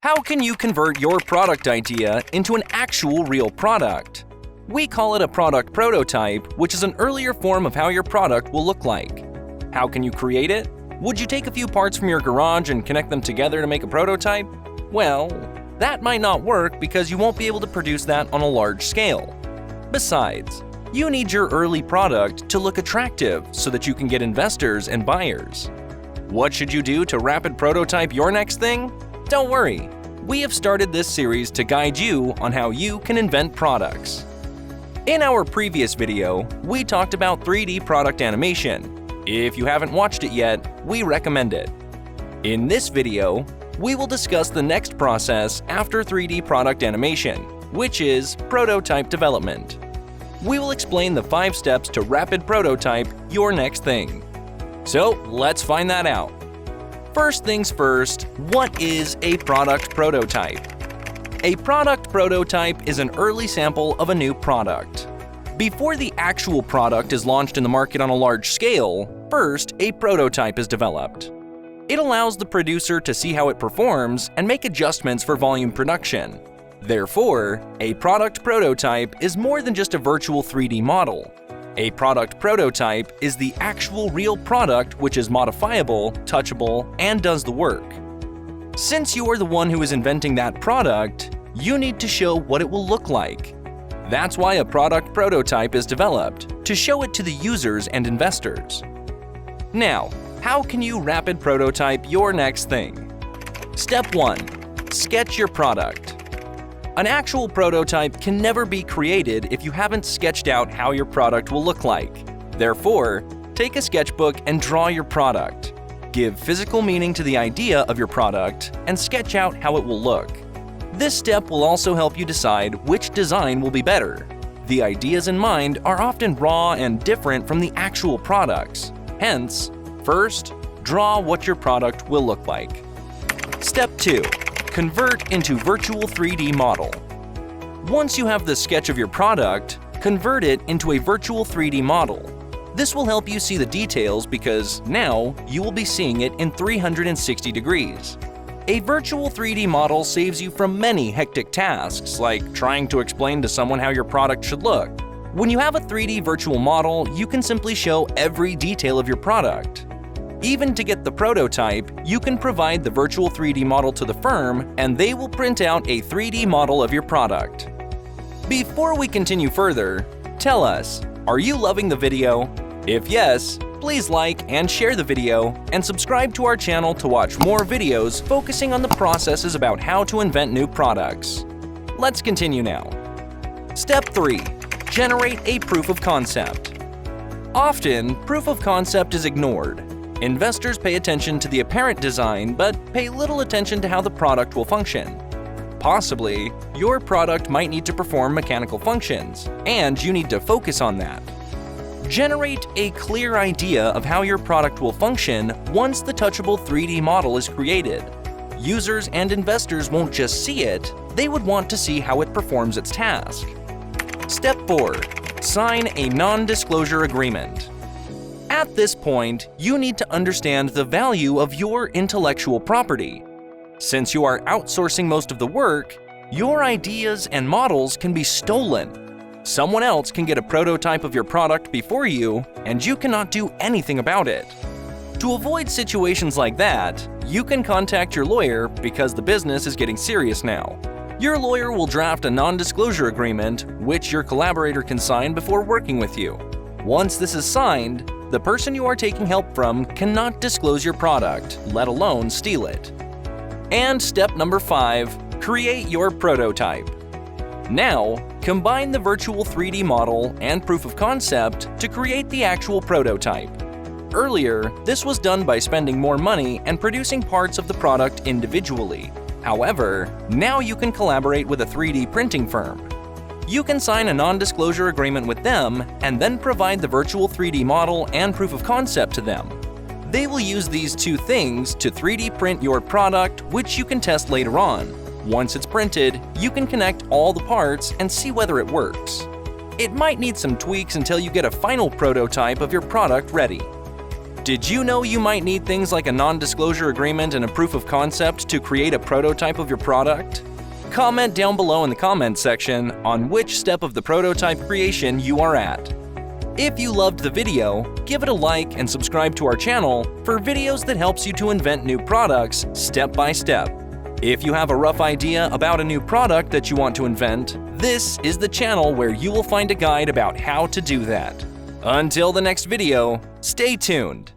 How can you convert your product idea into an actual real product? We call it a product prototype, which is an earlier form of how your product will look like. How can you create it? Would you take a few parts from your garage and connect them together to make a prototype? Well, that might not work because you won't be able to produce that on a large scale. Besides, you need your early product to look attractive so that you can get investors and buyers. What should you do to rapid prototype your next thing? Don't worry, we have started this series to guide you on how you can invent products. In our previous video, we talked about 3D product animation. If you haven't watched it yet, we recommend it. In this video, we will discuss the next process after 3D product animation, which is prototype development. We will explain the 5 steps to rapid prototype your next thing. So let's find that out. First things first, what is a product prototype? A product prototype is an early sample of a new product. Before the actual product is launched in the market on a large scale, first a prototype is developed. It allows the producer to see how it performs and make adjustments for volume production. Therefore, a product prototype is more than just a virtual 3D model. A product prototype is the actual real product which is modifiable, touchable, and does the work. Since you are the one who is inventing that product, you need to show what it will look like. That's why a product prototype is developed, to show it to the users and investors. Now, how can you rapid prototype your next thing? Step 1. Sketch your product. An actual prototype can never be created if you haven't sketched out how your product will look like. Therefore, take a sketchbook and draw your product. Give physical meaning to the idea of your product and sketch out how it will look. This step will also help you decide which design will be better. The ideas in mind are often raw and different from the actual products. Hence, first, draw what your product will look like. Step 2. Convert into virtual 3D model. Once you have the sketch of your product, convert it into a virtual 3D model. This will help you see the details because now you will be seeing it in 360 degrees. A virtual 3D model saves you from many hectic tasks, like trying to explain to someone how your product should look. When you have a 3D virtual model, you can simply show every detail of your product. Even to get the prototype, you can provide the virtual 3D model to the firm, and they will print out a 3D model of your product. Before we continue further, tell us, are you loving the video? If yes, please like and share the video, and subscribe to our channel to watch more videos focusing on the processes about how to invent new products. Let's continue now. Step 3. Generate a proof of concept. Often, proof of concept is ignored. Investors pay attention to the apparent design but pay little attention to how the product will function. Possibly, your product might need to perform mechanical functions, and you need to focus on that. Generate a clear idea of how your product will function once the touchable 3D model is created. Users and investors won't just see it, they would want to see how it performs its task. Step 4. Sign a non-disclosure agreement. At this point, you need to understand the value of your intellectual property. Since you are outsourcing most of the work, your ideas and models can be stolen. Someone else can get a prototype of your product before you, and you cannot do anything about it. To avoid situations like that, you can contact your lawyer because the business is getting serious now. Your lawyer will draft a non-disclosure agreement, which your collaborator can sign before working with you. Once this is signed, the person you are taking help from cannot disclose your product, let alone steal it. And step number 5, create your prototype. Now, combine the virtual 3D model and proof of concept to create the actual prototype. Earlier, this was done by spending more money and producing parts of the product individually. However, now you can collaborate with a 3D printing firm. You can sign a non-disclosure agreement with them and then provide the virtual 3D model and proof of concept to them. They will use these two things to 3D print your product, which you can test later on. Once it's printed, you can connect all the parts and see whether it works. It might need some tweaks until you get a final prototype of your product ready. Did you know you might need things like a non-disclosure agreement and a proof of concept to create a prototype of your product? Comment down below in the comments section on which step of the prototype creation you are at. If you loved the video, give it a like and subscribe to our channel for videos that helps you to invent new products step by step. If you have a rough idea about a new product that you want to invent, this is the channel where you will find a guide about how to do that. Until the next video, stay tuned.